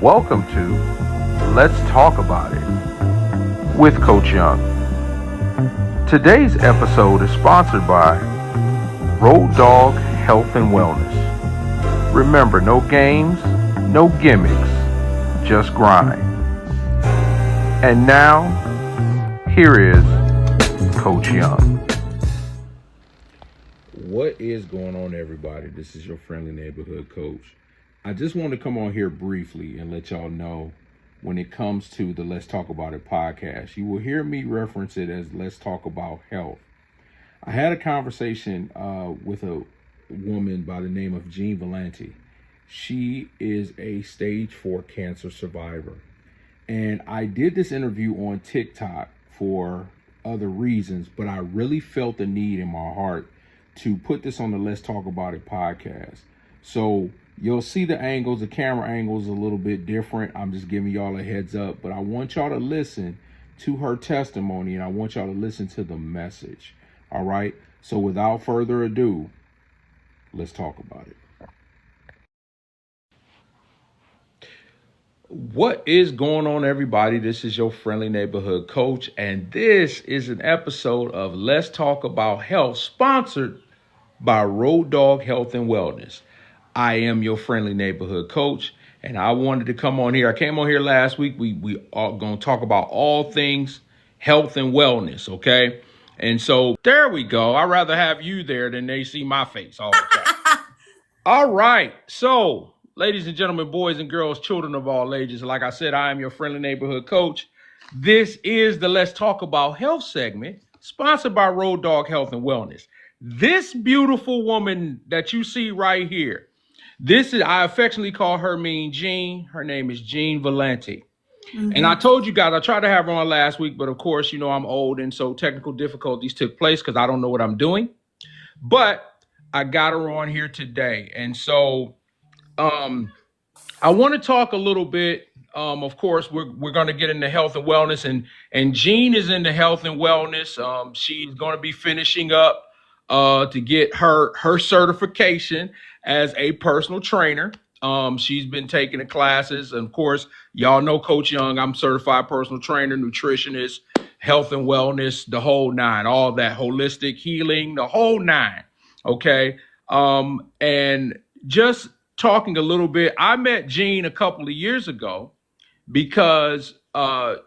Welcome to Let's Talk About It with Coach Young. Today's episode is sponsored by Road Dog Health and Wellness. Remember, no games, no gimmicks, just grind. And now, here is Coach Young. What is going on, everybody? This is your friendly neighborhood coach. I just want to come on here briefly and let y'all know when it comes to the Let's Talk About It podcast, you will hear me reference it as Let's Talk About Health. I had a conversation with a woman by the name of Jean Volante. She is a stage 4 cancer survivor. And I did this interview on TikTok for other reasons, but I really felt the need in my heart to put this on the Let's Talk About It podcast. So you'll see the angles, the camera angles a little bit different. I'm just giving y'all a heads up, but I want y'all to listen to her testimony and I want y'all to listen to the message. All right. So without further ado, let's talk about it. What is going on, everybody? This is your friendly neighborhood coach, and this is an episode of Let's Talk About Health, sponsored by Road Dog Health and Wellness. I am your friendly neighborhood coach, and I wanted to come on here. I came on here last week. We are going to talk about all things health and wellness, okay? And so there we go. I'd rather have you there than they see my face all the time. All right. So, ladies and gentlemen, boys and girls, children of all ages, like I said, I am your friendly neighborhood coach. This is the Let's Talk About Health segment, sponsored by Road Dog Health and Wellness. This beautiful woman that you see right here, I affectionately call her Mean Jean. Her name is Jean Volante. Mm-hmm. And I told you guys, I tried to have her on last week, but of course, you know, I'm old. And so technical difficulties took place because I don't know what I'm doing. But I got her on here today. And so I want to talk a little bit. Of course, we're going to get into health and wellness. And Jean is into health and wellness. She's going to be finishing up to get her certification as a personal trainer. She's been taking the classes. And of course, y'all know Coach Young. I'm certified personal trainer, nutritionist, health and wellness, the whole nine, all that holistic healing, the whole nine. Okay. And just talking a little bit, I met Jean a couple of years ago because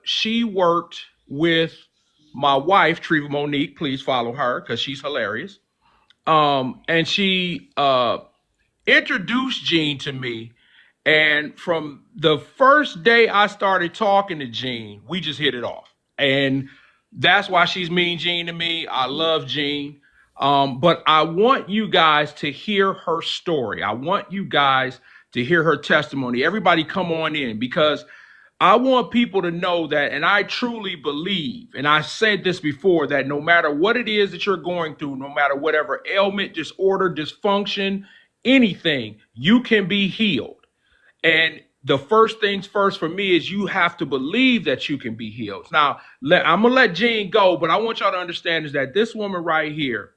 she worked with my wife, Treva Monique. Please follow her because she's hilarious. And she introduced Jean to me. And from the first day I started talking to Jean, we just hit it off. And that's why she's Mean Jean to me. I love Jean. But I want you guys to hear her story. I want you guys to hear her testimony. Everybody come on in, because I want people to know that, and I truly believe, and I said this before, that no matter what it is that you're going through, no matter whatever ailment, disorder, dysfunction, anything, you can be healed. And the first things first for me is you have to believe that you can be healed. Now, I'm going to let Jean go, but I want y'all to understand is that this woman right here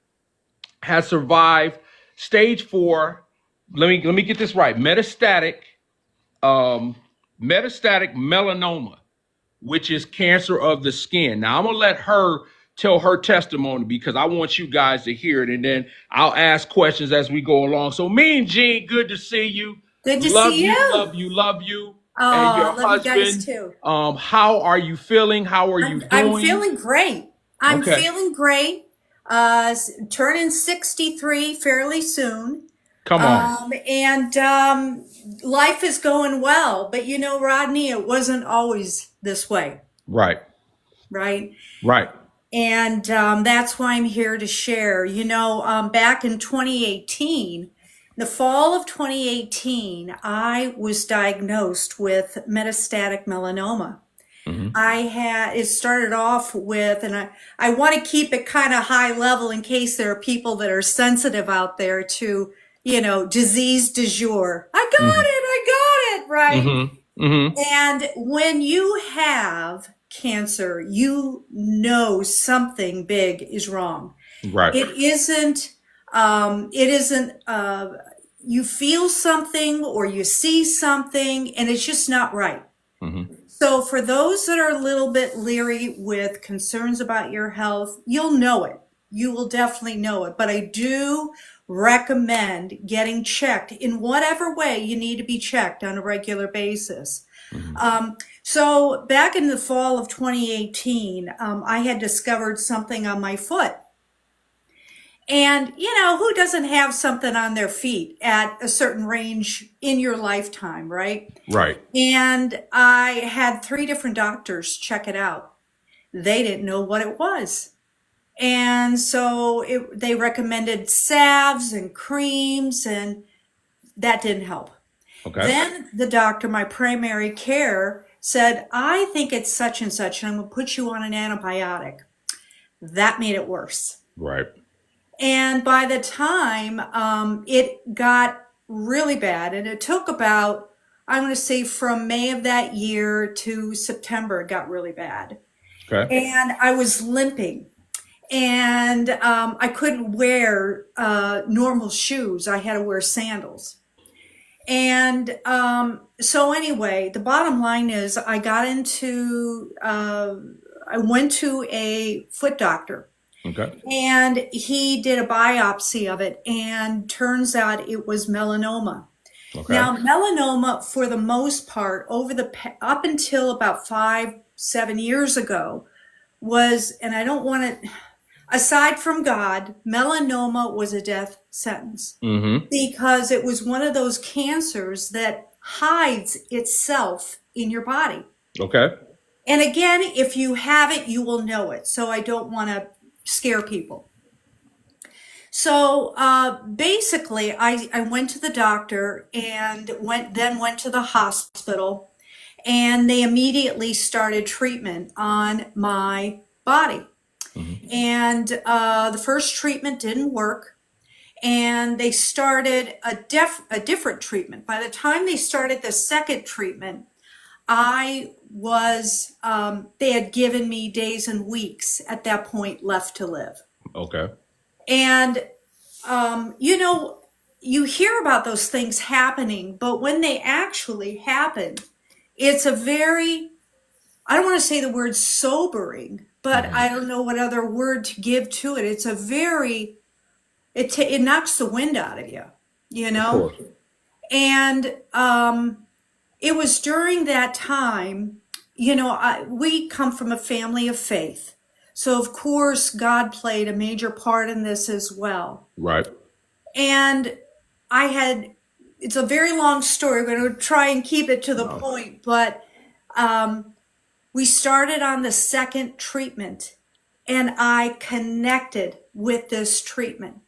has survived stage 4. Let me get this right. Metastatic melanoma, which is cancer of the skin. Now, I'm going to let her tell her testimony because I want you guys to hear it. And then I'll ask questions as we go along. So Mean Jean, good to see you. Good to see you. Love you. Oh, and your love husband. You guys too. How are you feeling? How are you doing? I'm feeling great. I'm feeling great. Turning 63 fairly soon. Come on. And life is going well. But you know, Rodney, it wasn't always this way. Right. And that's why I'm here to share. You know, back in 2018, the fall of 2018, I was diagnosed with metastatic melanoma. Mm-hmm. It started off with, and I want to keep it kind of high level in case there are people that are sensitive out there to, you know, disease du jour. I got it, right? Mm-hmm. Mm-hmm. And when you have cancer, you know something big is wrong. Right. It isn't you feel something or you see something and it's just not right. Mm-hmm. So for those that are a little bit leery with concerns about your health, you'll know it. You will definitely know it. But I do recommend getting checked in whatever way you need to be checked on a regular basis. Mm-hmm. So back in the fall of 2018, I had discovered something on my foot. And, who doesn't have something on their feet at a certain range in your lifetime, right? Right. And I had 3 different doctors check it out. They didn't know what it was. And so they recommended salves and creams, and that didn't help. Okay. Then the doctor, my primary care, said, I think it's such and such, and I'm going to put you on an antibiotic. That made it worse. Right. And by the time it got really bad, and it took about, I'm going to say from May of that year to September, it got really bad. Okay. And I was limping. And I couldn't wear normal shoes. I had to wear sandals. And so anyway, the bottom line is I went to a foot doctor. Okay. And he did a biopsy of it, and turns out it was melanoma. Okay. Now, melanoma, for the most part, up until about 5-7 years ago, was, and I don't want to, aside from God, melanoma was a death sentence. Mm-hmm. Because it was one of those cancers that hides itself in your body. Okay. And again, if you have it, you will know it. So I don't want to scare people. So basically, I went to the doctor and went to the hospital, and they immediately started treatment on my body. Mm-hmm. And the first treatment didn't work, and they started a different treatment. By the time they started the second treatment, they had given me days and weeks at that point left to live. Okay. And, you hear about those things happening, but when they actually happen, it's a very, I don't want to say the word sobering, but Mm-hmm. I don't know what other word to give to it. It's a very, it knocks the wind out of you, Of course. And, it was during that time, we come from a family of faith. So, of course, God played a major part in this as well. Right. And it's a very long story. We're going to try and keep it to the point. But we started on the second treatment, and I connected with this treatment.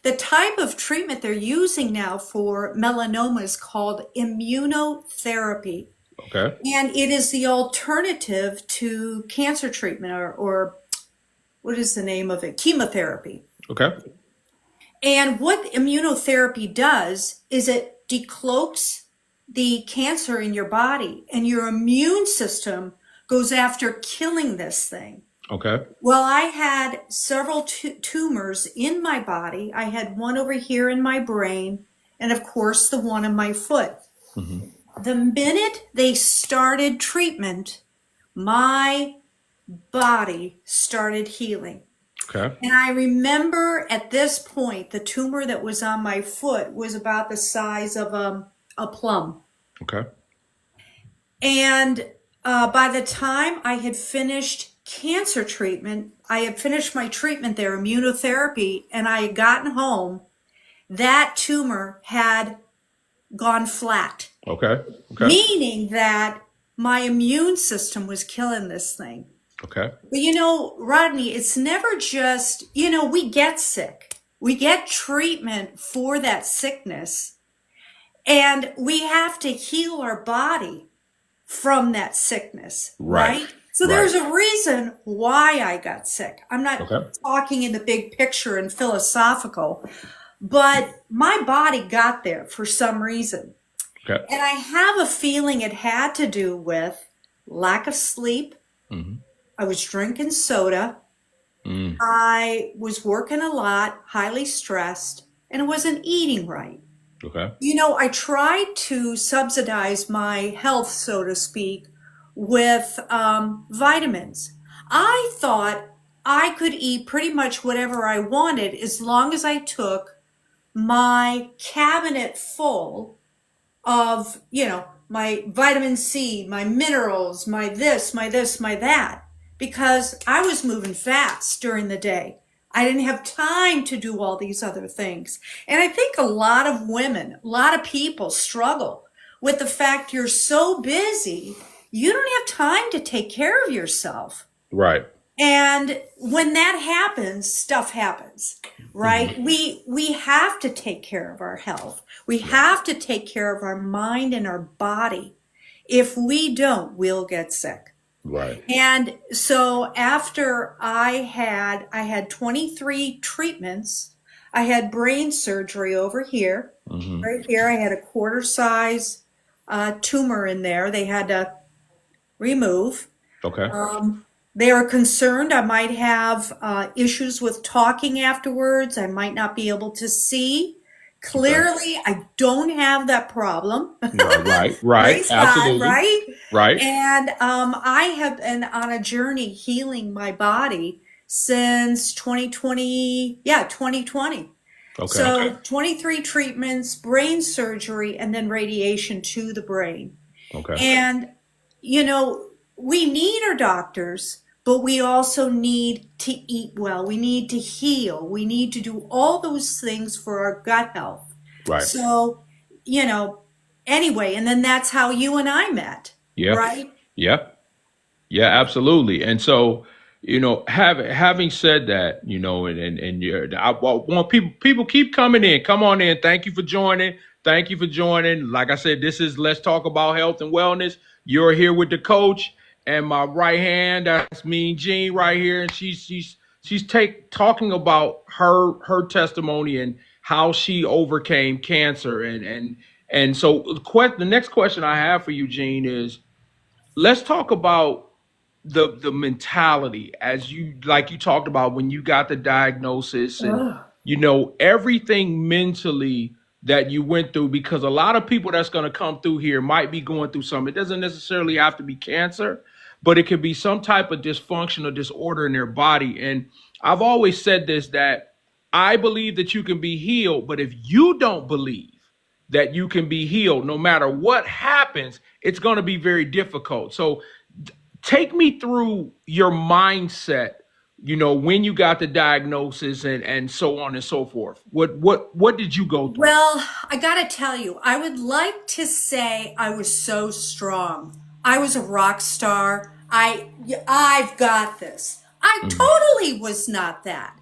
The type of treatment they're using now for melanoma is called immunotherapy. Okay. And it is the alternative to cancer treatment, or what is the name of it? Chemotherapy. Okay. And what immunotherapy does is it decloaks the cancer in your body, and your immune system goes after killing this thing. Okay. Well, I had several tumors in my body. I had one over here in my brain, and of course the one in my foot. Mm-hmm. The minute they started treatment, my body started healing. Okay. And I remember at this point, the tumor that was on my foot was about the size of a plum. Okay. And by the time I had finished cancer treatment, I had finished my treatment there, immunotherapy, and I had gotten home, that tumor had gone flat. Okay. Okay. Meaning that my immune system was killing this thing. Okay. But Rodney, it's never just, we get sick. We get treatment for that sickness, and we have to heal our body from that sickness, right? So there's a reason why I got sick. I'm not talking in the big picture and philosophical, but my body got there for some reason. Okay. And I have a feeling it had to do with lack of sleep. Mm-hmm. I was drinking soda. I was working a lot, highly stressed, and I wasn't eating right. Okay. I tried to subsidize my health, so to speak, with vitamins. I thought I could eat pretty much whatever I wanted as long as I took my cabinet full of, my vitamin C, my minerals, my this, my that, because I was moving fast during the day. I didn't have time to do all these other things. And I think a lot of women, a lot of people struggle with the fact you're so busy, you don't have time to take care of yourself. Right. And when that happens, stuff happens, right? We have to take care of our health. We have to take care of our mind and our body. If we don't, we'll get sick. Right. And so after I had 23 treatments. I had brain surgery over here, right here. I had a quarter size tumor in there. They had to remove. Okay. They are concerned I might have issues with talking afterwards. I might not be able to see. Clearly, I don't have that problem. Right. Praise God, Absolutely. right? Right. And I have been on a journey healing my body since 2020. Yeah, 2020. Okay. So 23 treatments, brain surgery, and then radiation to the brain. Okay. And, we need our doctors, but we also need to eat well. We need to heal. We need to do all those things for our gut health. Right. So, anyway, and then that's how you and I met, Yeah. right? Yeah. Yeah, absolutely. And so, having said that, I want people keep coming in. Come on in. Thank you for joining. Thank you for joining. Like I said, this is Let's Talk About Health and Wellness. You're here with the coach, and my right hand, that's Mean Jean right here, and she's talking about her testimony and how she overcame cancer, and so the next question I have for you, Jean, is let's talk about the mentality as you talked about when you got the diagnosis and everything mentally that you went through, because a lot of people that's going to come through here might be going through something. It doesn't necessarily have to be cancer, but it could be some type of dysfunction or disorder in their body. And I've always said this, that I believe that you can be healed, but if you don't believe that you can be healed, no matter what happens, it's going to be very difficult. So take me through your mindset, when you got the diagnosis and so on and so forth. What did you go through? Well, I got to tell you, I would like to say I was so strong. I was a rock star. I've got this. I totally was not that.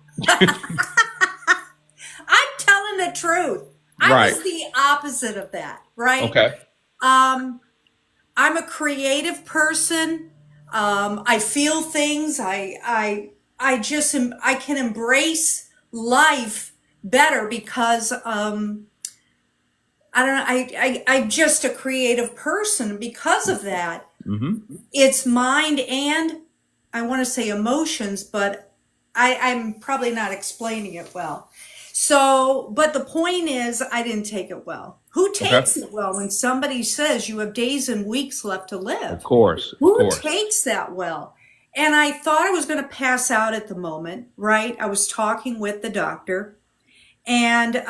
I'm telling the truth. I was the opposite of that, right? Okay. I'm a creative person. I feel things. I can embrace life better because I don't know. I'm just a creative person because of that. It's mind and I want to say emotions, but I'm probably not explaining it well. So, but the point is, I didn't take it well. Who takes it well when somebody says you have days and weeks left to live? Of course. Who takes that well? And I thought I was going to pass out at the moment, right? I was talking with the doctor, and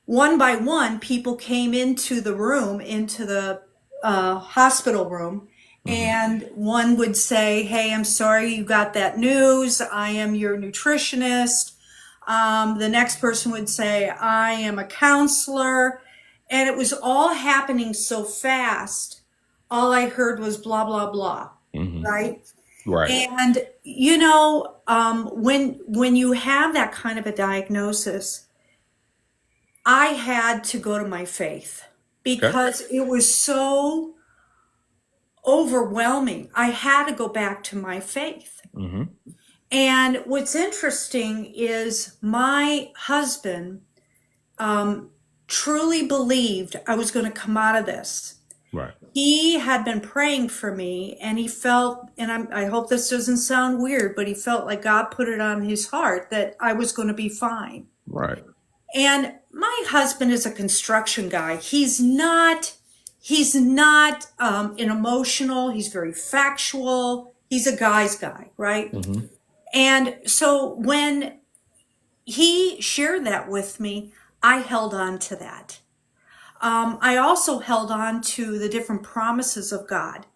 one by one, people came into the room, into the hospital room, and one would say, "Hey, I'm sorry you got that news. I am your nutritionist." The next person would say, "I am a counselor." And it was all happening so fast. All I heard was blah, blah, blah. Right. Right. And, when you have that kind of a diagnosis, I had to go to my faith because it was so overwhelming. I had to go back to my faith. And what's interesting is my husband truly believed I was going to come out of this. Right. He had been praying for me, and he felt, and I hope this doesn't sound weird, but he felt like God put it on his heart that I was going to be fine. Right. And my husband is a construction guy. He's not an emotional, he's very factual. He's a guy's guy, right? Mm-hmm. And so when he shared that with me, I held on to that. I also held on to the different promises of God.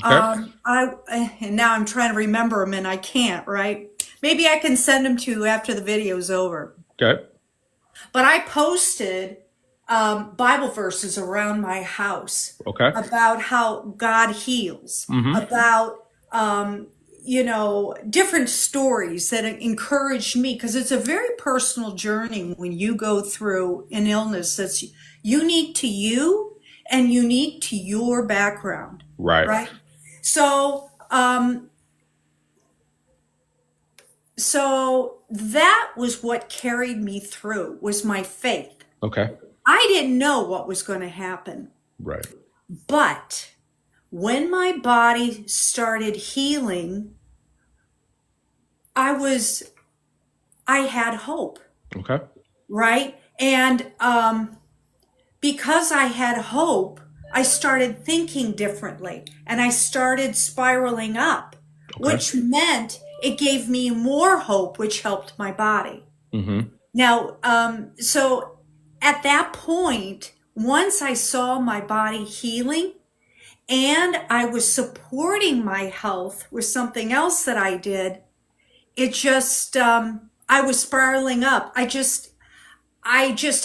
Okay. And now I'm trying to remember them and I can't, right? Maybe I can send them to you after the video's over. Okay. But I posted Bible verses around my house Okay. about how God heals, Mm-hmm. about different stories that encouraged me, because it's a very personal journey when you go through an illness that's unique to you and unique to your background, Right. right? So that was what carried me through, was my faith. Okay. I didn't know what was going to happen, Right. but when my body started healing, I had hope, Okay. right? And because I had hope, I started thinking differently and I started spiraling up, which meant it gave me more hope, which helped my body. Mm-hmm. Now, so at that point, once I saw my body healing and I was supporting my health with something else that I did, it just, I was spiraling up. I just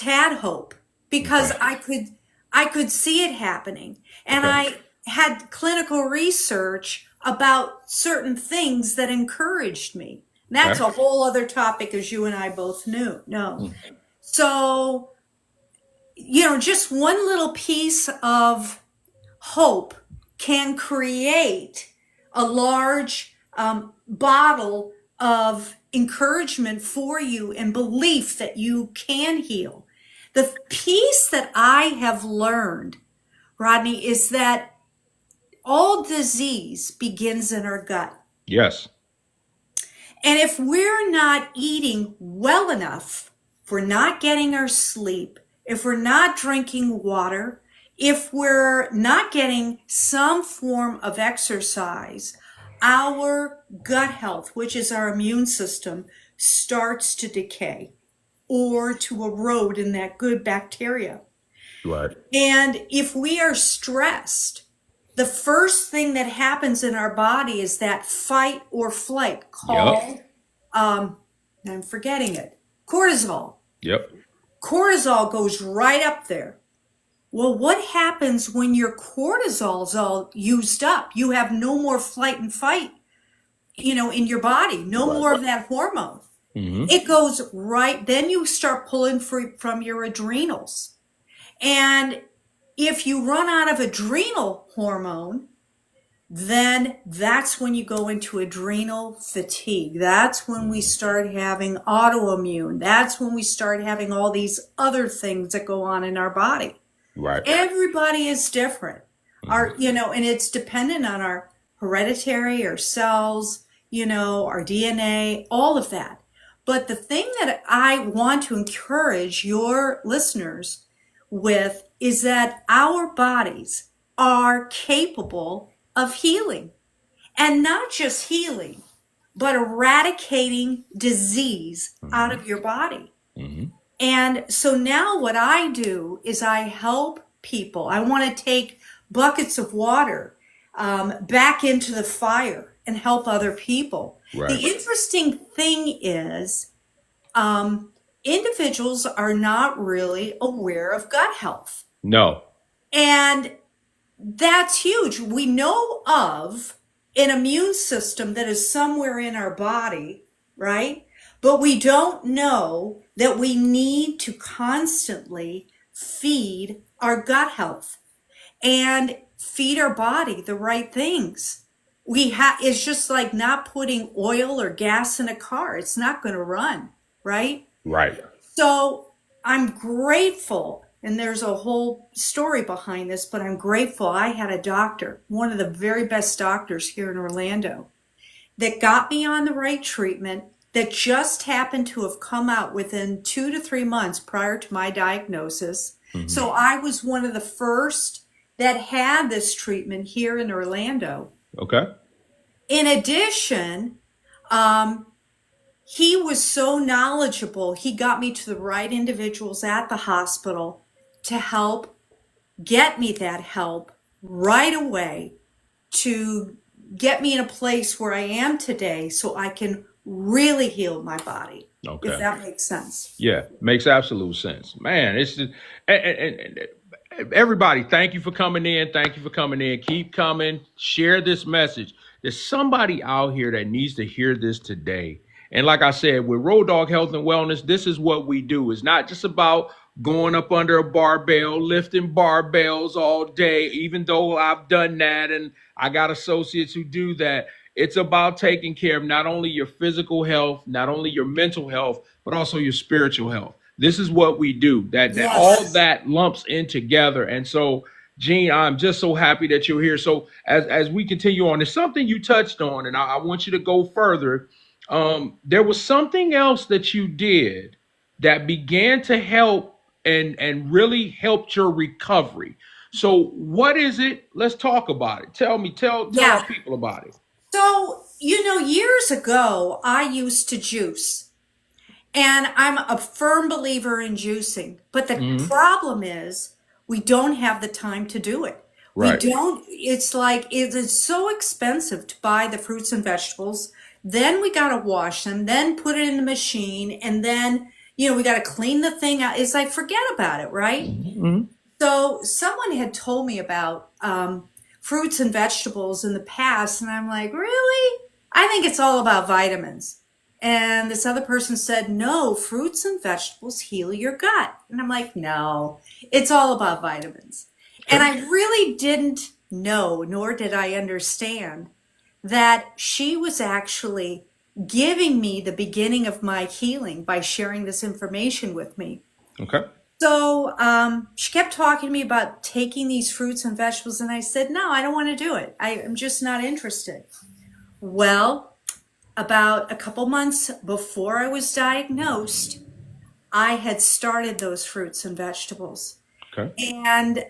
had hope because Okay. I could see it happening. And Okay. I had clinical research about certain things that encouraged me. And that's Okay. a whole other topic, as you and I both know. Mm. So, just one little piece of hope can create a large bottle of encouragement for you and belief that you can heal. The piece that I have learned, Rodney, is that all disease begins in our gut. Yes. And if we're not eating well enough, if we're not getting our sleep, if we're not drinking water, if we're not getting some form of exercise, our gut health, which is our immune system, starts to decay or to erode in that good bacteria. Right. And if we are stressed, the first thing that happens in our body is that fight or flight called, Yep. I'm forgetting it, cortisol. Yep. Cortisol goes right up there. Well, what happens when your cortisol is all used up? You have no more flight and fight, in your body, no Right. more of that hormone. Mm-hmm. It goes right, then you start pulling from your adrenals. And if you run out of adrenal hormone, then that's when you go into adrenal fatigue. That's when we start having autoimmune. That's when we start having all these other things that go on in our body. Right. Everybody is different. And it's dependent on our hereditary, our cells, our DNA, all of that. But the thing that I want to encourage your listeners with is that our bodies are capable of healing, and not just healing, but eradicating disease out of your body. Mm-hmm. And so now what I do is I help people. I want to take buckets of water back into the fire and help other people. Right. The interesting thing is individuals are not really aware of gut health. No. And that's huge. We know of an immune system that is somewhere in our body, right? But we don't know that we need to constantly feed our gut health and feed our body the right things. It's just like not putting oil or gas in a car. It's not going to run, right? Right. So I'm grateful, and there's a whole story behind this, but I'm grateful I had a doctor, one of the very best doctors here in Orlando, that got me on the right treatment, that just happened to have come out within 2 to 3 months prior to my diagnosis. So I was one of the first that had this treatment here in Orlando. Okay. In addition, he was so knowledgeable. He got me to the right individuals at the hospital to help get me that help right away, to get me in a place where I am today so I can really heal my body. Okay. If that makes sense. Yeah, makes absolute sense. Man, it's just, and everybody, thank you for coming in. Thank you for coming in. Keep coming. Share this message. There's somebody out here that needs to hear this today. And like I said, with Road Dog Health and Wellness, this is what we do. It's not just about going up under a barbell, lifting barbells all day, even though I've done that and I got associates who do that. It's about taking care of not only your physical health, not only your mental health, but also your spiritual health. This is what we do. That Yes. all that lumps in together. And so, Gene, I'm just so happy that you're here. So as we continue on, there's something you touched on, and I want you to go further. There was something else that you did that began to help and really helped your recovery. So what is it? Let's talk about it. Tell Yeah. our people about it. So, years ago, I used to juice. And I'm a firm believer in juicing. But the problem is we don't have the time to do it. Right. We don't, it's like, it is so expensive to buy the fruits and vegetables. Then we got to wash them, then put it in the machine. And then, we got to clean the thing out. It's like, forget about it, right? So someone had told me about fruits and vegetables in the past. And I'm like, really? I think it's all about vitamins. And this other person said, no, fruits and vegetables heal your gut. And I'm like, no, it's all about vitamins. And I really didn't know, nor did I understand, that she was actually giving me the beginning of my healing by sharing this information with me. Okay. So she kept talking to me about taking these fruits and vegetables. And I said, no, I don't want to do it. I'm just not interested. Well, about a couple months before I was diagnosed, I had started those fruits and vegetables. Okay. And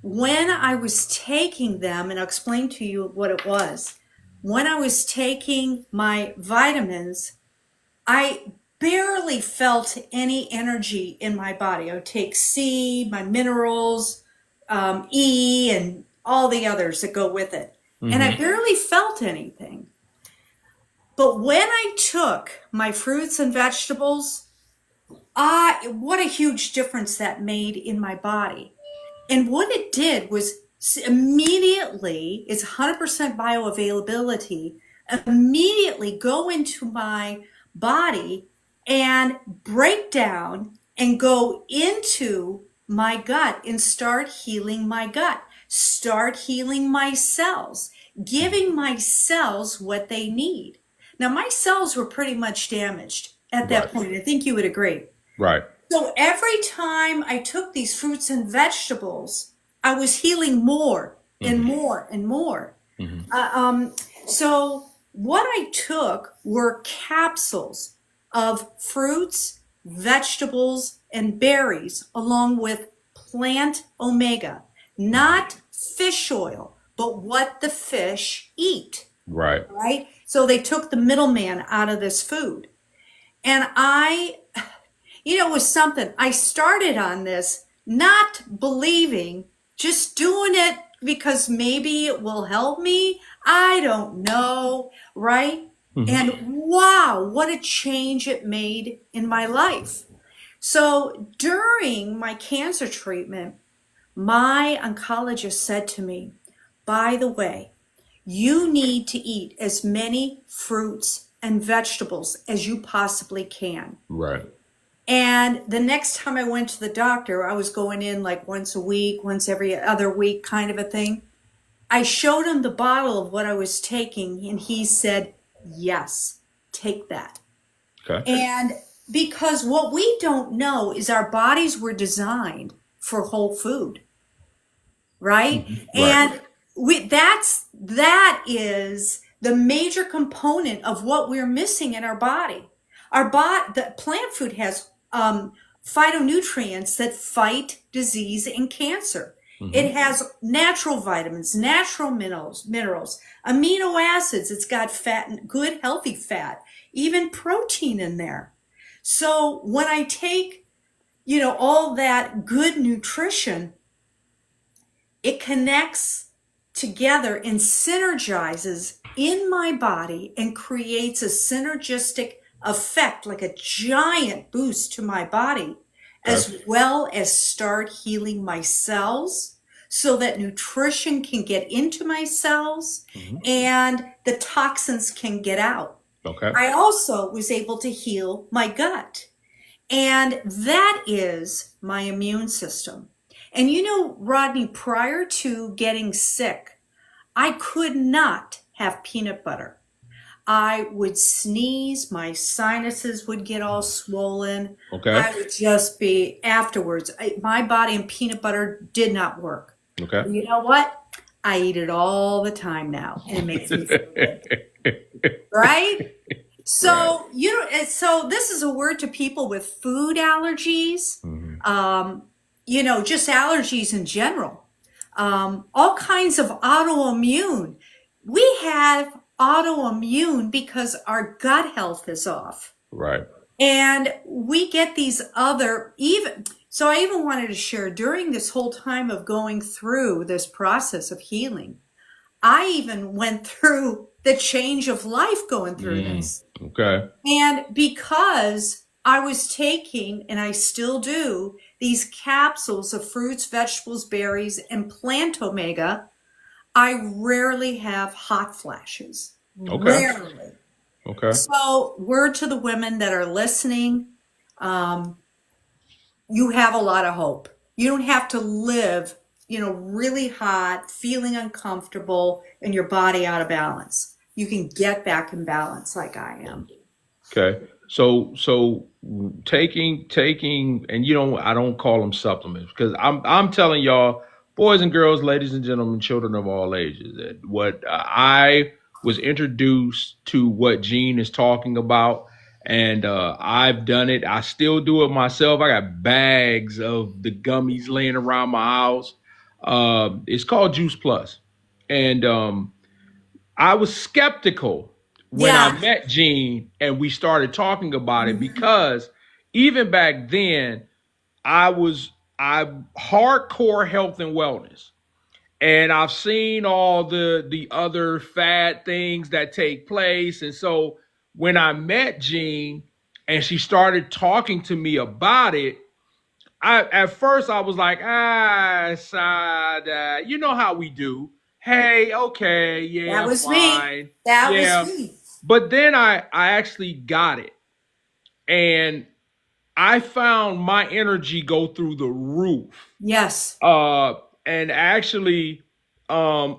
when I was taking them, and I'll explain to you what it was, when I was taking my vitamins, I barely felt any energy in my body. I would take C, my minerals, E, and all the others that go with it. And I barely felt anything. But when I took my fruits and vegetables, what a huge difference that made in my body. And what it did was immediately, it's 100% bioavailability, immediately go into my body and break down and go into my gut and start healing my gut, start healing my cells, giving my cells what they need. Now, my cells were pretty much damaged at that point. I think you would agree. Right. So every time I took these fruits and vegetables, I was healing more and more and more. So what I took were capsules of fruits, vegetables, and berries, along with plant omega, not fish oil, but what the fish eat. Right. Right? So they took the middleman out of this food. And it was something. I started on this not believing, just doing it because maybe it will help me. I don't know. Right? And wow, what a change it made in my life. So during my cancer treatment, my oncologist said to me, by the way, you need to eat as many fruits and vegetables as you possibly can. Right. And the next time I went to the doctor, I was going in like once a week, once every other week kind of a thing. I showed him the bottle of what I was taking, and he said, yes, take that. Okay. And because what we don't know is our bodies were designed for whole food, right? Right. And that is the major component of what we're missing in our body. The plant food has phytonutrients that fight disease and cancer. It has natural vitamins, natural minerals, amino acids. It's got fat, good, healthy fat, even protein in there. So when I take, all that good nutrition, it connects together and synergizes in my body and creates a synergistic effect, like a giant boost to my body, as well as start healing my cells so that nutrition can get into my cells and the toxins can get out. Okay. I also was able to heal my gut. And that is my immune system. And Rodney, prior to getting sick, I could not have peanut butter. I would sneeze, my sinuses would get all swollen. Okay. I would just be afterwards. My body and peanut butter did not work. Okay. You know what? I eat it all the time now, and it makes me feel good. Right? So, so this is a word to people with food allergies, just allergies in general, all kinds of autoimmune. We have autoimmune because our gut health is off. Right. And we get these so I even wanted to share during this whole time of going through this process of healing, I even went through the change of life going through this. Okay. And because I was taking, and I still do, these capsules of fruits, vegetables, berries, and plant omega, I rarely have hot flashes. Okay. Rarely. Okay. So, word to the women that are listening, you have a lot of hope. You don't have to live, really hot, feeling uncomfortable, and your body out of balance. You can get back in balance like I am. Okay. So taking, and I don't call them supplements because I'm telling y'all, boys and girls, ladies and gentlemen, children of all ages, that what I was introduced to what Gene is talking about, and I've done it. I still do it myself. I got bags of the gummies laying around my house. It's called Juice Plus, and I was skeptical when I met Gene and we started talking about it because even back then I hardcore health and wellness. And I've seen all the other fad things that take place. And so when I met Jean and she started talking to me about it, at first I was like, you know how we do. Hey, okay, yeah, that was fine. Me. That was me. But then I actually got it. And I found my energy go through the roof. Yes. And actually, I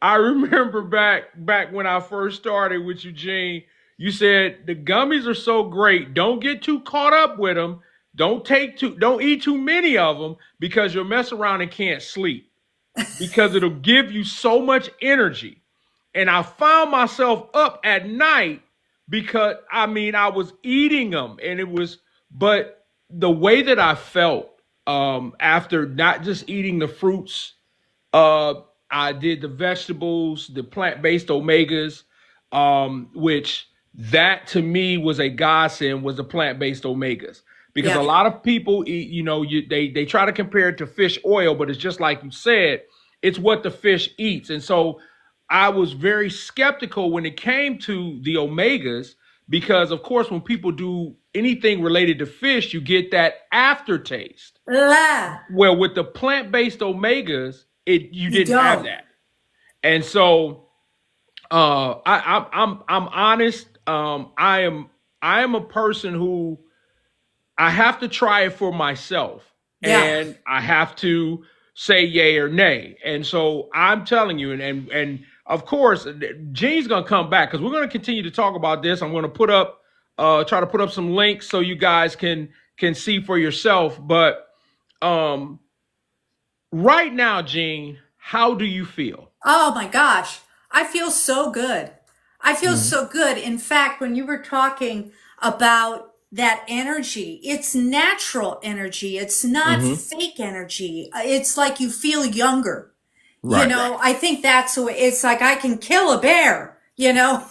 remember back when I first started with Eugene, you said the gummies are so great. Don't get too caught up with them. Don't eat too many of them because you'll mess around and can't sleep because it'll give you so much energy. And I found myself up at night because I was eating them but the way that I felt after not just eating the fruits, I did the vegetables, the plant-based omegas, which that to me was a godsend, was the plant-based omegas. Because a lot of people eat, they try to compare it to fish oil, but it's just like you said, it's what the fish eats. And so I was very skeptical when it came to the omegas, because of course, when people do anything related to fish, you get that aftertaste. Well, with the plant-based omegas, you didn't have that. And so I'm honest. I am a person who I have to try it for myself, and I have to say yay or nay. And so I'm telling you, and of course, Gene's gonna come back because we're gonna continue to talk about this. I'm gonna try to put up some links so you guys can see for yourself. But right now, Gene, how do you feel? Oh my gosh. I feel so good. I feel Mhm. so good. In fact, when you were talking about that energy, it's natural energy. It's not Mhm. fake energy. It's like you feel younger. You Right. know, I think that's the way it's like I can kill a bear, you know,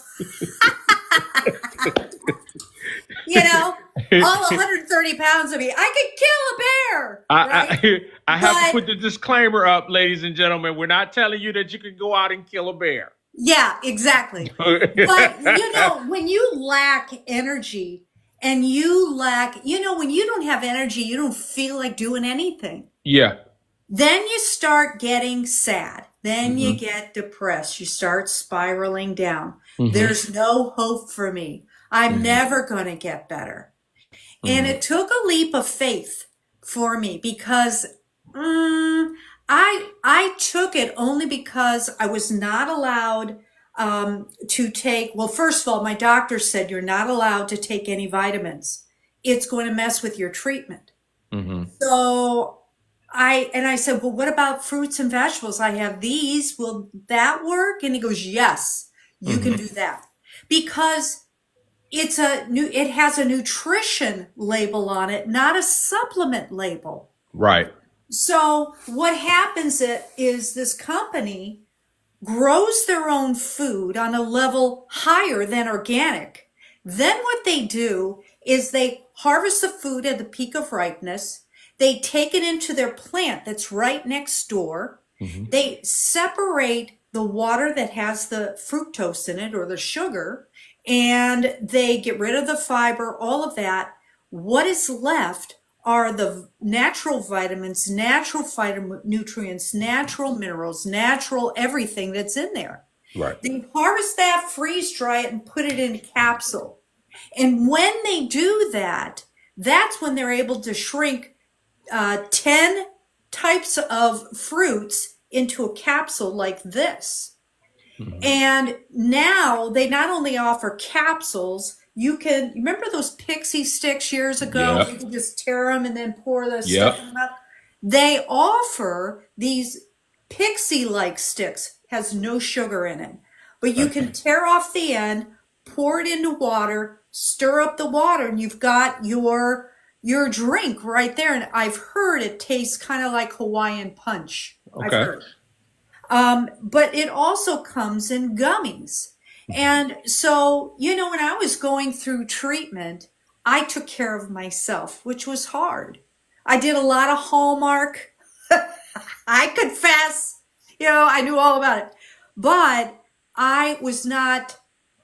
you know, all 130 pounds of me. I could kill a bear, right? I have to But put the disclaimer up, ladies and gentlemen. We're not telling you that you can go out and kill a bear. yeah, exactly. But you know, when you lack energy and you lack, you know, when you don't have energy, you don't feel like doing anything. Yeah. Then you start getting sad. Then you Mhm. get depressed. You start spiraling down. Mhm. There's no hope for me. I'm Mhm. never going to get better. And Mhm. it took a leap of faith for me because I took it only because I was not allowed to take. Well, first of all, my doctor said you're not allowed to take any vitamins. It's going to mess with your treatment. Mhm. So I said, well, what about fruits and vegetables? I have these. Will that work? And he goes, yes, you can Mhm. do that because it has a nutrition label on it, not a supplement label. Right. So what happens is this company grows their own food on a level higher than organic. Then what they do is they harvest the food at the peak of ripeness. They take it into their plant that's right next door. Mhm. They separate the water that has the fructose in it or the sugar, and they get rid of the fiber, all of that. What is left are the natural vitamins, natural phytonutrients, natural minerals, natural everything that's in there. Right. They harvest that, freeze dry it, and put it in a capsule. And when they do that, that's when they're able to shrink 10 types of fruits into a capsule like this. Mhm. And now they not only offer capsules, you can remember those pixie sticks years ago Yeah. where you could just tear them and then pour the stuff Yep. in the mouth? They offer these pixie like sticks, has no sugar in it, but you Okay. can tear off the end, pour it into water, stir up the water, and you've got your drink right there. And I've heard it tastes kind of like Hawaiian punch. I've Okay. heard. But it also comes in gummies. And so, you know, when I was going through treatment, I took care of myself, which was hard. I did a lot of Hallmark. I confess, you know, I knew all about it. But I was not,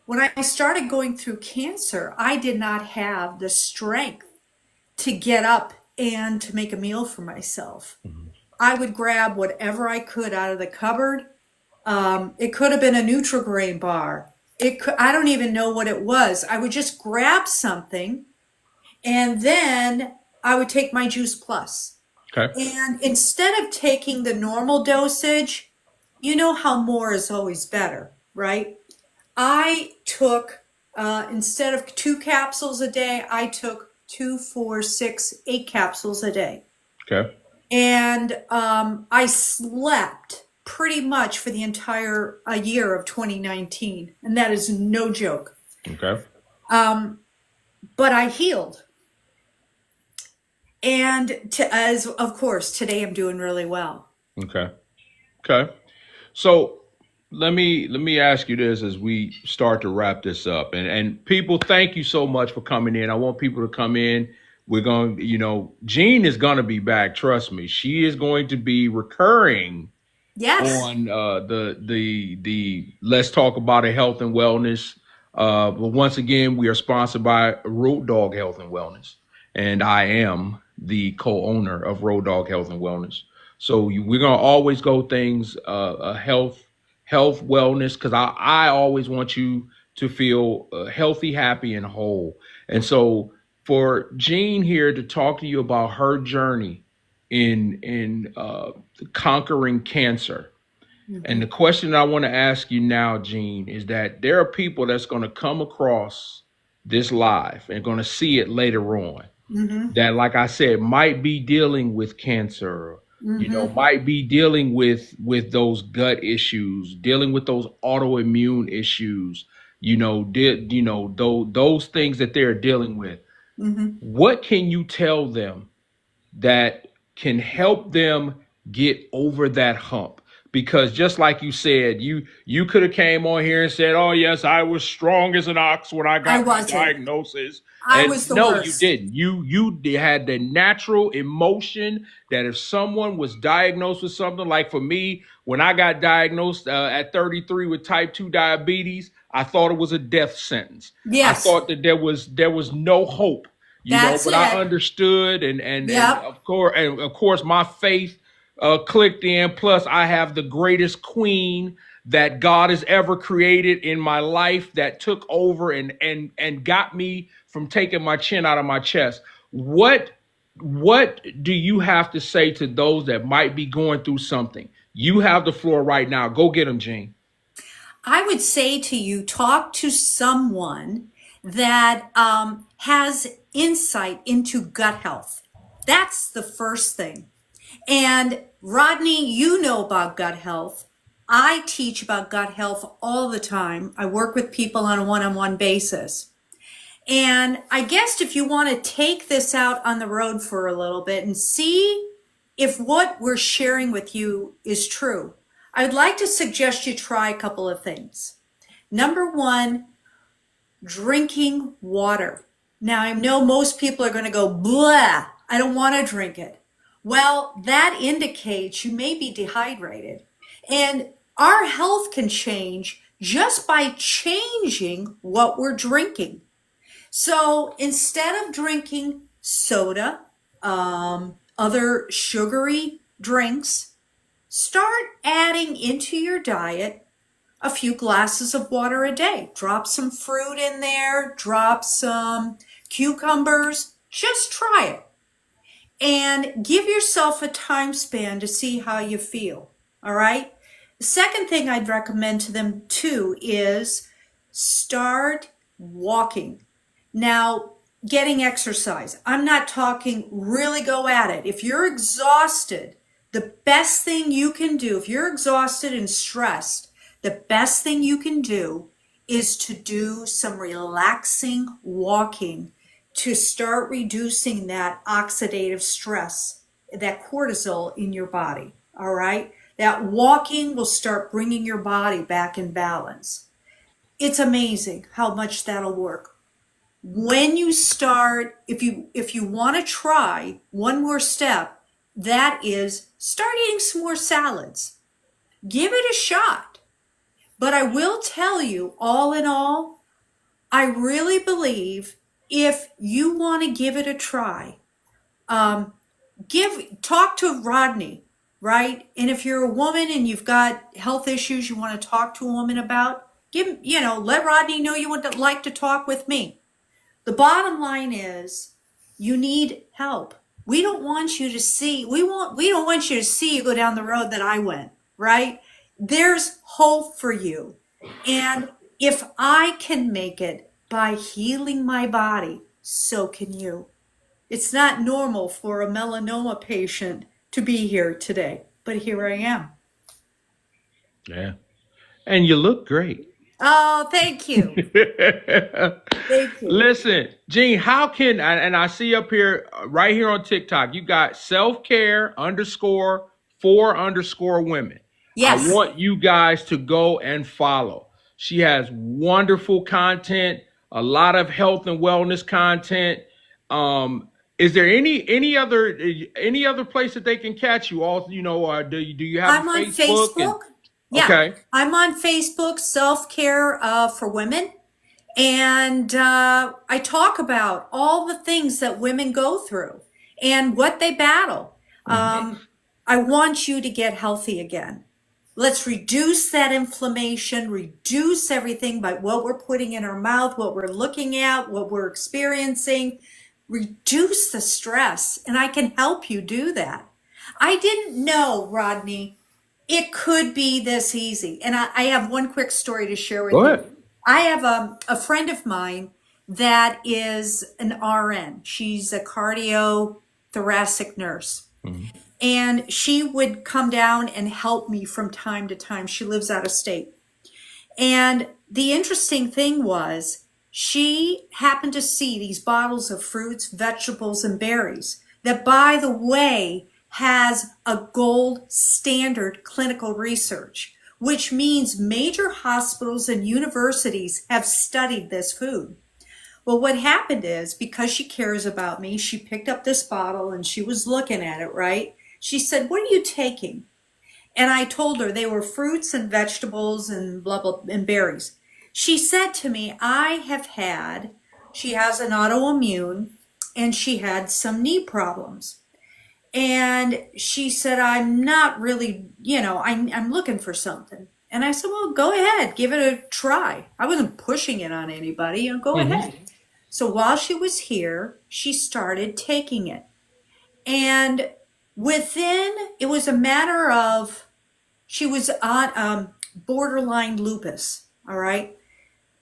when I started going through cancer, I did not have the strength to get up and to make a meal for myself. Mhm. I would grab whatever I could out of the cupboard. It could have been a Nutri-Grain bar. I don't even know what it was. I would just grab something and then I would take my Juice Plus. Okay. And instead of taking the normal dosage, you know how more is always better, right? I took, instead of 2 capsules a day, I took 2, 4, 6, 8 capsules a day. Okay. And I slept pretty much for the entire year of 2019. And that is no joke. Okay. But I healed. And as of course, today I'm doing really well. Okay. Okay. So let me ask you this as we start to wrap this up. And people, thank you so much for coming in. I want people to come in. We're going, Jean is going to be back. Trust me. She is going to be recurring Yes. on the Let's Talk About It Health and Wellness. But once again, we are sponsored by Road Dog Health and Wellness, and I am the co-owner of Road Dog Health and Wellness. So we're gonna always go things health wellness because I always want you to feel healthy, happy, and whole. And so for Jean here to talk to you about her journey in conquering cancer. And the Hmm. question that I want to ask you now, Gene, is that there are people that's going to come across this live and going to see it later on Hmm. that, like I said, might be dealing with cancer might be dealing with those gut issues, dealing with those autoimmune issues, those things that they're dealing with. What can you tell them that can help them get over that hump? Because just like you said, you could have came on here and said, "Oh yes, I was strong as an ox when I I got my wasn't. diagnosis." I And was the no, you worst. didn't. You had the natural emotion that if someone was diagnosed with something, like for me, when I got diagnosed at 33 with type 2 diabetes, I thought it was a death sentence. I Yes, thought that there was no hope, that's but I it. understood, and Yep. of course my faith clicked in. Plus, I have the greatest queen that God has ever created in my life that took over and got me from taking my chin out of my chest. What do you have to say to those that might be going through something? You have the floor right now. Go get them, Gene. I would say to you, talk to someone that has insight into gut health. That's the first thing. And Rodney, you know about gut health. I teach about gut health all the time. I work with people on a one-on-one basis. And I guess if you want to take this out on the road for a little bit and see if what we're sharing with you is true, I'd like to suggest you try a couple of things. Number one, drinking water. Now, I know most people are going to go, blah, I don't want to drink it. Well, that indicates you may be dehydrated. And our health can change just by changing what we're drinking. So instead of drinking soda, other sugary drinks, start adding into your diet a few glasses of water a day. Drop some fruit in there, drop some cucumbers, just try it. And give yourself a time span to see how you feel. All right. The second thing I'd recommend to them too is start walking. Now, getting exercise. I'm not talking really go at it. If you're exhausted, the best thing you can do, if you're exhausted and stressed, the best thing you can do is to do some relaxing walking to start reducing that oxidative stress, that cortisol in your body. All right. That walking will start bringing your body back in balance. It's amazing how much that'll work. When you start, if you want to try one more step, that is start eating some more salads. Give it a shot. But I will tell you, all in all, I really believe if you want to give it a try, talk to Rodney, right? And if you're a woman and you've got health issues you want to talk to a woman about, let Rodney know you would like to talk with me. The bottom line is you need help. We don't want you to see, we don't want you to see you go down the road that I went, right? There's hope for you. And if I can make it by healing my body, so can you. It's not normal for a melanoma patient to be here today, but here I am. Yeah. And you look great. Oh, thank you. Thank you. Listen, Gene, how can, and I see up here, right here on TikTok, you got self-care underscore for underscore women. I Yes. want you guys to go and follow. She has wonderful content, a lot of health and wellness content. Is there any other place that they can catch you? Also, do you have a I'm on Facebook? And Facebook. Yeah, okay, I'm on Facebook, Self Care for Women. And I talk about all the things that women go through and what they battle. I want you to get healthy again. Let's reduce that inflammation, reduce everything by what we're putting in our mouth, what we're looking at, what we're experiencing. Reduce the stress, and I can help you do that. I didn't know, Rodney, it could be this easy. And I have one quick story to share with go you. ahead. I have a friend of mine that is an RN. She's a cardiothoracic nurse. And she would come down and help me from time to time. She lives out of state. And the interesting thing was, she happened to see these bottles of fruits, vegetables, and berries that, by the way, has a gold standard clinical research, which means major hospitals and universities have studied this food. Well, what happened is, because she cares about me, she picked up this bottle and she was looking at it, right? She said, "What are you taking?" And I told her they were fruits and vegetables and blah, blah, and berries. She said to me, she has an autoimmune and she had some knee problems. And she said, "I'm not really, I'm looking for something." And I said, "Well, go ahead, give it a try." I wasn't pushing it on anybody. Go ahead. So while she was here, she started taking it. And it was a matter of, she was on borderline lupus, all right?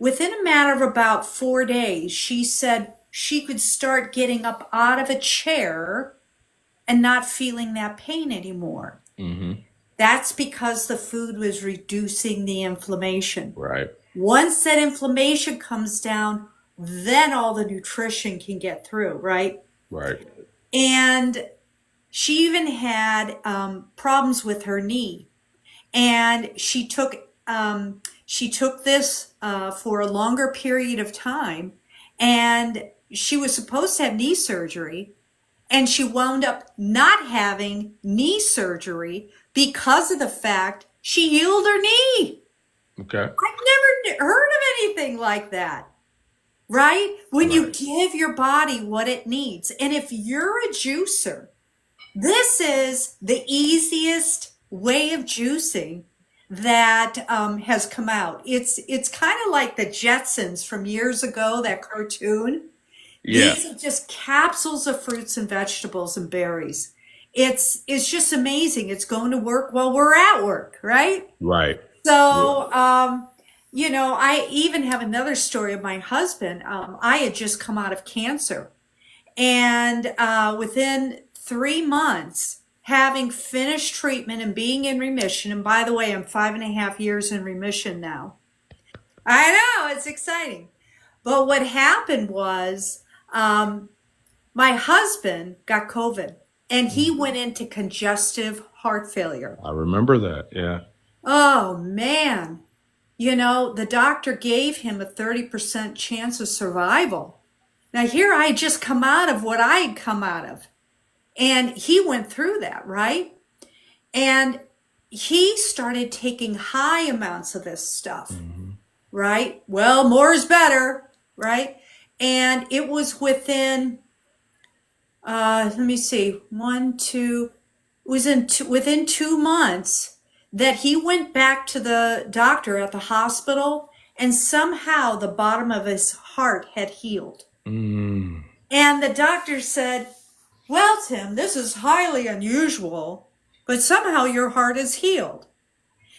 Within a matter of about 4 days, she said she could start getting up out of a chair and not feeling that pain anymore. That's because the food was reducing the inflammation. Right. Once that inflammation comes down, then all the nutrition can get through, right? Right. And she even had problems with her knee. And she took this for a longer period of time, and she was supposed to have knee surgery, and she wound up not having knee surgery because of the fact she healed her knee. Okay. I've never heard of anything like that, right? When you give your body what it needs. And if you're a juicer, this is the easiest way of juicing that has come out. It's kind of like the Jetsons from years ago, that cartoon. Yeah. These are just capsules of fruits and vegetables and berries. It's just amazing. It's going to work while we're at work, right? Right. So, I even have another story of my husband. I had just come out of cancer, and within 3 months, having finished treatment and being in remission, and by the way, I'm 5.5 years in remission now. I know, it's exciting. But what happened was, my husband got COVID, and he went into congestive heart failure. I remember that. Yeah. Oh, man. The doctor gave him a 30% chance of survival. Now, here I had just come out of what I had come out of. And he went through that, right? And he started taking high amounts of this stuff, right? Well, more is better, right? And it was within, let me see, within 2 months that he went back to the doctor at the hospital, and somehow the bottom of his heart had healed. And the doctor said, "Well, Tim, this is highly unusual, but somehow your heart is healed."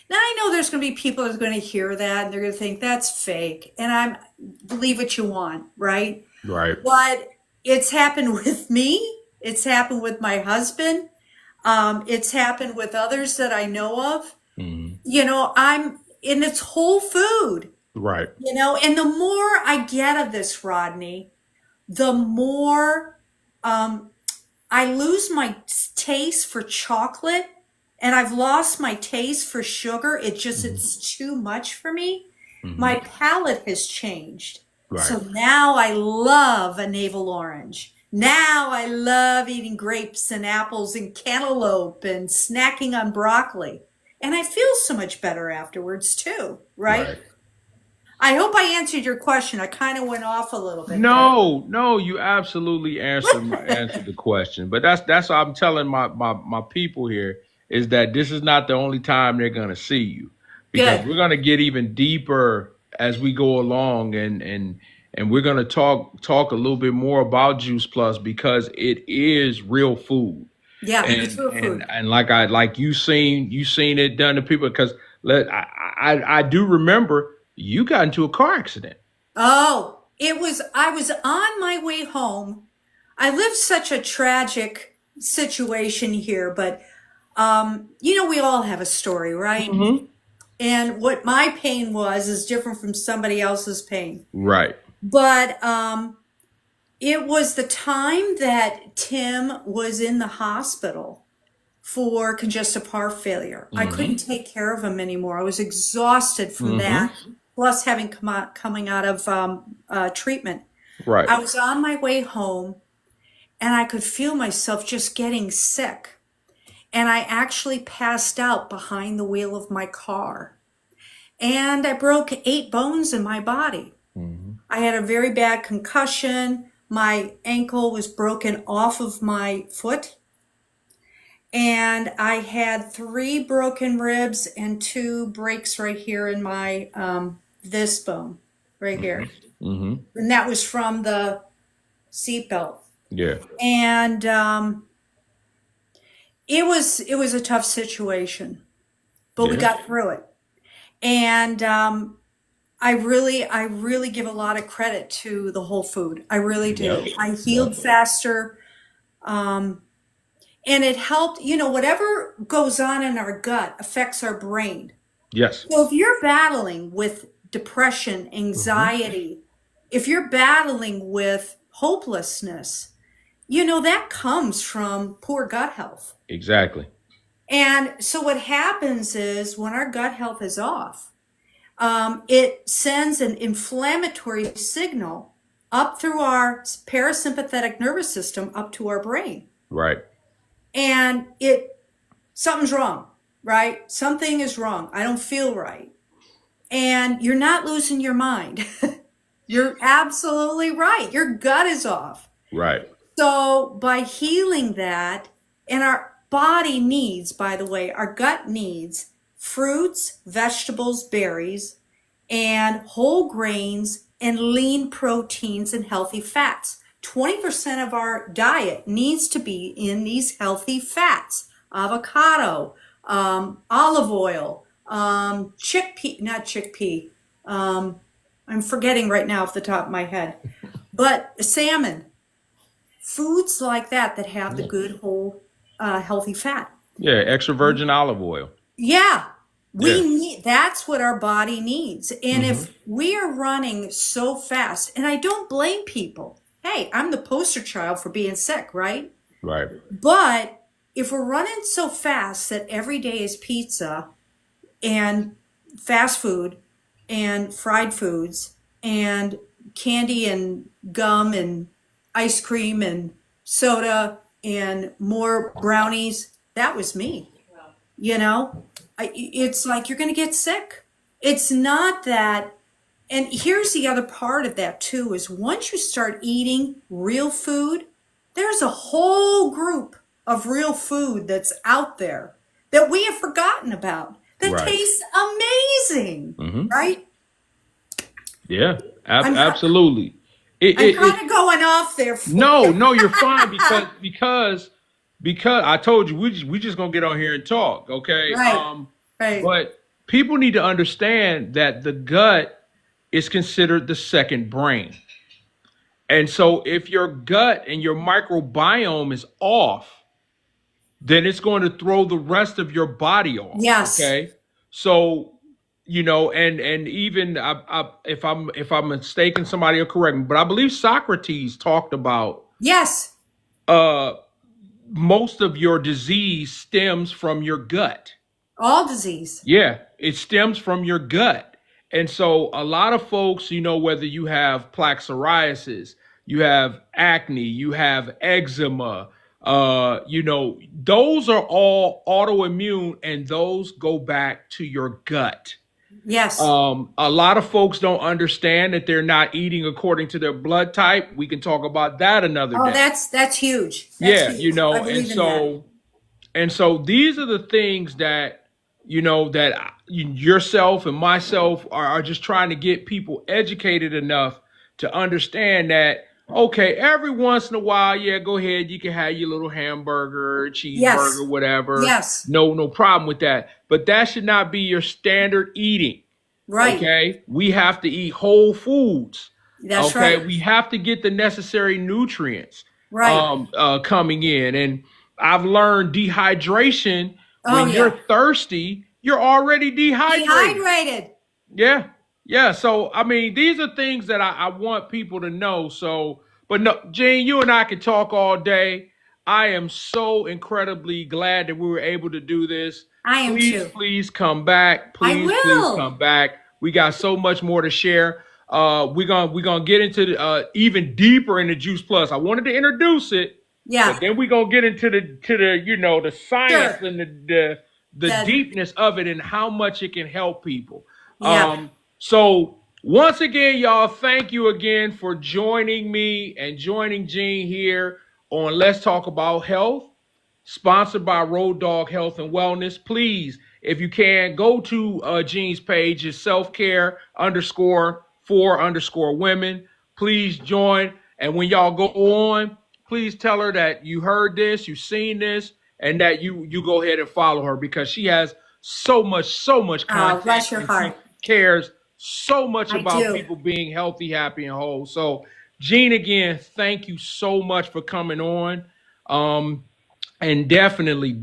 Now, I know there's going to be people that are going to hear that and they're going to think that's fake. And believe what you want, right? Right. But it's happened with me. It's happened with my husband. It's happened with others that I know of. And it's whole food. Right. And the more I get of this, Rodney, the more I lose my taste for chocolate, and I've lost my taste for sugar. It's too much for me. My palate has changed. Right. So now I love a navel orange. Now I love eating grapes and apples and cantaloupe and snacking on broccoli. And I feel so much better afterwards too, right? I hope I answered your question. I kind of went off a little bit. No, you absolutely answered the question. But that's what I'm telling my people here, is that this is not the only time they're gonna see you, because we're gonna get even deeper as we go along, and we're gonna talk a little bit more about Juice Plus, because it is real food. Yeah, And it's real food. and like you seen it done to people, because I do remember you got into a car accident. Oh, I was on my way home. I lived such a tragic situation here, but we all have a story, right? Mm-hmm. And what my pain was is different from somebody else's pain. Right. But it was the time that Tim was in the hospital for congestive heart failure. I couldn't Mm-hmm. take care of him anymore. I was exhausted from Mm-hmm. that, plus having coming out of treatment. Right. I was on my way home and I could feel myself just getting sick. And I actually passed out behind the wheel of my car. And I broke 8 bones in my body. Mm-hmm. I had a very bad concussion. My ankle was broken off of my foot. And I had 3 broken ribs and 2 breaks right here in my this bone right here. Mm-hmm. And that was from the seatbelt. Yeah. And it was a tough situation, but we Yeah. got through it. And I really give a lot of credit to the whole food. I really do. Yep. I healed faster. And it helped, whatever goes on in our gut affects our brain. Yes. So if you're battling with depression, Mm-hmm. anxiety, if you're battling with hopelessness, that comes from poor gut health. Exactly. And so what happens is when our gut health is off, it sends an inflammatory signal up through our parasympathetic nervous system up to our brain. Right. And something's wrong, right? Something is wrong. I don't feel right. And you're not losing your mind. You're absolutely right. Your gut is off. Right. So by healing that, and our body needs, by the way, our gut needs fruits, vegetables, berries, and whole grains and lean proteins and healthy fats. 20% of our diet needs to be in these healthy fats. Avocado, olive oil, not chickpea. I'm forgetting right now off the top of my head, but salmon. Foods like that have the good whole healthy fat. Yeah. Extra virgin olive oil. Yeah, Yeah. that's what our body needs. And Mm-hmm. if we are running so fast, and I don't blame people. Hey, I'm the poster child for being sick, right? Right. But if we're running so fast that every day is pizza and fast food and fried foods and candy and gum and ice cream and soda and more brownies, that was me. It's like you're going to get sick. It's not that. And here's the other part of that too, is once you start eating real food, there's a whole group of real food that's out there that we have forgotten about that Right. tastes amazing, Mm-hmm. right? Yeah. I'm Absolutely. It, I'm it, kind of going off there. No, you're fine because I told you we just gonna get on here and talk, okay? Right. Right. But people need to understand that the gut is considered the second brain. And so if your gut and your microbiome is off, then it's going to throw the rest of your body off. Yes. Okay. So, and even if I'm mistaken, somebody will correct me, but I believe Socrates talked about Yes. uh most of your disease stems from your gut. All disease. Yeah, it stems from your gut. And so a lot of folks, whether you have plaque psoriasis, you have acne, you have eczema, those are all autoimmune and those go back to your gut. Yes. A lot of folks don't understand that they're not eating according to their blood type. We can talk about that another Oh, day. that's huge. Yeah, That's huge. I believe in that. and so these are the things that yourself and myself are just trying to get people educated enough to understand that, okay, every once in a while, yeah, go ahead, you can have your little hamburger, Yes. cheeseburger, whatever. Yes. No problem with that. But that should not be your standard eating. Right. Okay, we have to eat whole foods. That's Okay, right. we have to get the necessary nutrients Right. coming in, I've learned dehydration. Oh, When yeah. you're thirsty, you're already dehydrated. Dehydrated. Yeah. Yeah. So, I mean, these are things that I want people to know. So, but no, Gene, you and I could talk all day. I am so incredibly glad that we were able to do this. I am Please, too. please come back. I Please will. come back. We got so much more to share. We're gonna get into even deeper into Juice Plus. I wanted to introduce it, but Yeah. then we're gonna get into the the science Sure. and the That. deepness of it and how much it can help people. Yep. So once again, y'all, thank you again for joining me and joining Gene here on Let's Talk About Health, sponsored by Road Dog Health and Wellness. Please, if you can, go to Gene's page, is self-care _for _women. Please join. And when y'all go on, please tell her that you heard this, you've seen this, and that you go ahead and follow her because she has so much Oh, content bless your and she heart. cares so much I about do. people being healthy, happy, and whole. So, Gene, again, thank you so much for coming on. And definitely,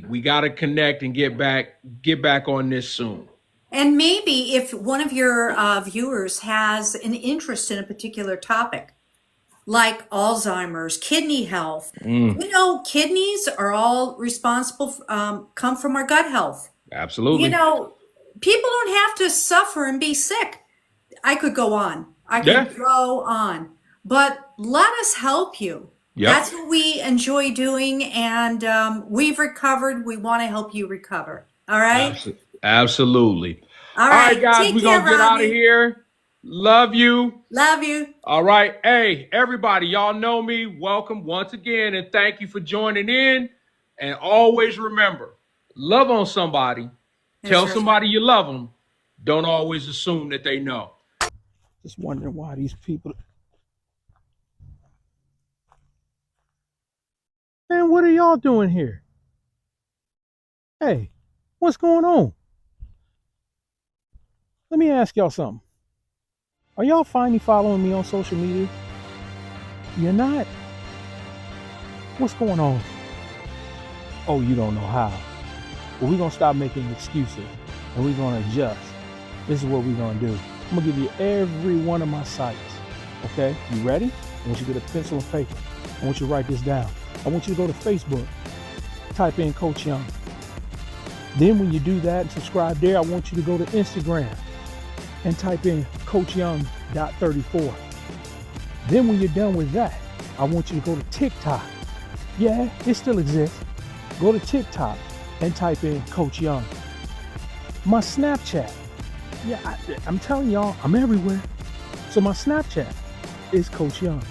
we got to connect and get back on this soon. And maybe if one of your viewers has an interest in a particular topic, like Alzheimer's, kidney health, kidneys are all responsible, come from our gut health. Absolutely. People don't have to suffer and be sick. I could go on. Yeah. But let us help you. Yep. That's what we enjoy doing, and we've recovered. We want to help you recover. All right? Absolutely. All right, right. guys, Take we're care, going to get out of Rodney. here. Love you. Love you. All right. Hey, everybody, y'all know me. Welcome once again, and thank you for joining in. And always remember, love on somebody. Tell right. somebody you love them. Don't always assume that they know. Just wondering why these people. Man, what are y'all doing here? Hey, what's going on? Let me ask y'all something. Are y'all finally following me on social media? You're not? What's going on? Oh, you don't know how. Well, we're going to stop making excuses and we're going to adjust. This is what we're going to do. I'm going to give you every one of my sites. Okay? You ready? I want you to get a pencil and paper. I want you to write this down. I want you to go to Facebook, type in Coach Young. Then when you do that and subscribe there, I want you to go to Instagram and type in CoachYoung.34. Then when you're done with that, I want you to go to TikTok. Yeah, it still exists. Go to TikTok and type in Coach Young. My Snapchat. Yeah, I'm telling y'all, I'm everywhere. So my Snapchat is Coach Young.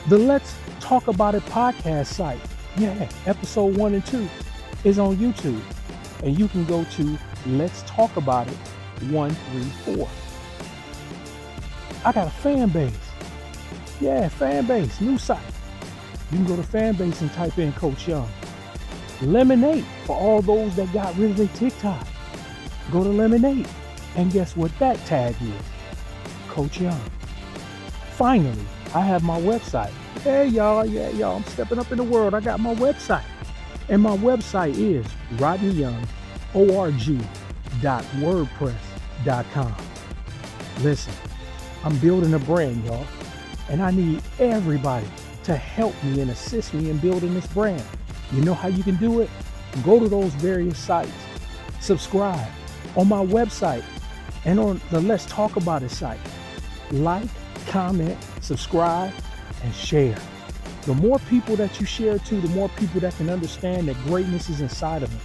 The Let's Talk About It podcast site. Yeah, episode 1 and 2 is on YouTube. And you can go to Let's Talk About It 134. I got a fan base. Yeah, fan base, new site. You can go to fan base and type in Coach Young. Lemonade for all those that got rid of their TikTok. Go to Lemonade. And guess what that tag is? Coach Young. Finally, I have my website. Hey y'all, I'm stepping up in the world. I got my website. And my website is rodneyyoungorg.wordpress.com. Listen, I'm building a brand, y'all. And I need everybody to help me and assist me in building this brand. You know how you can do it? Go to those various sites. Subscribe on my website and on the Let's Talk About It site. Like, comment, subscribe, and share. The more people that you share to, the more people that can understand that greatness is inside of them.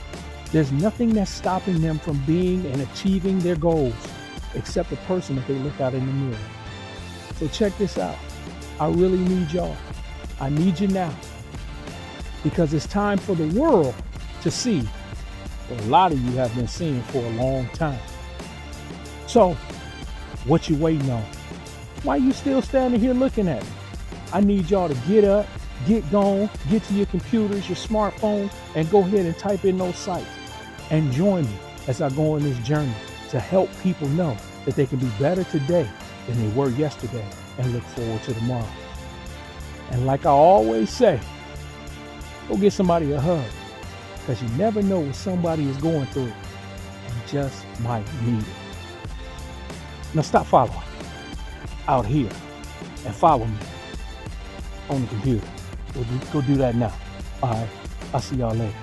There's nothing that's stopping them from being and achieving their goals except the person that they look at in the mirror. So check this out. I really need y'all. I need you now. Because it's time for the world to see what a lot of you have been seeing for a long time. So, what you waiting on? Why you still standing here looking at me? I need y'all to get up, get going, get to your computers, your smartphone, and go ahead and type in those sites. And join me as I go on this journey to help people know that they can be better today than they were yesterday and look forward to tomorrow. And like I always say, Go get somebody a hug, because you never know what somebody is going through and just might need it. Now stop following out here and follow me on the computer. Go do that now. All right, I'll see y'all later.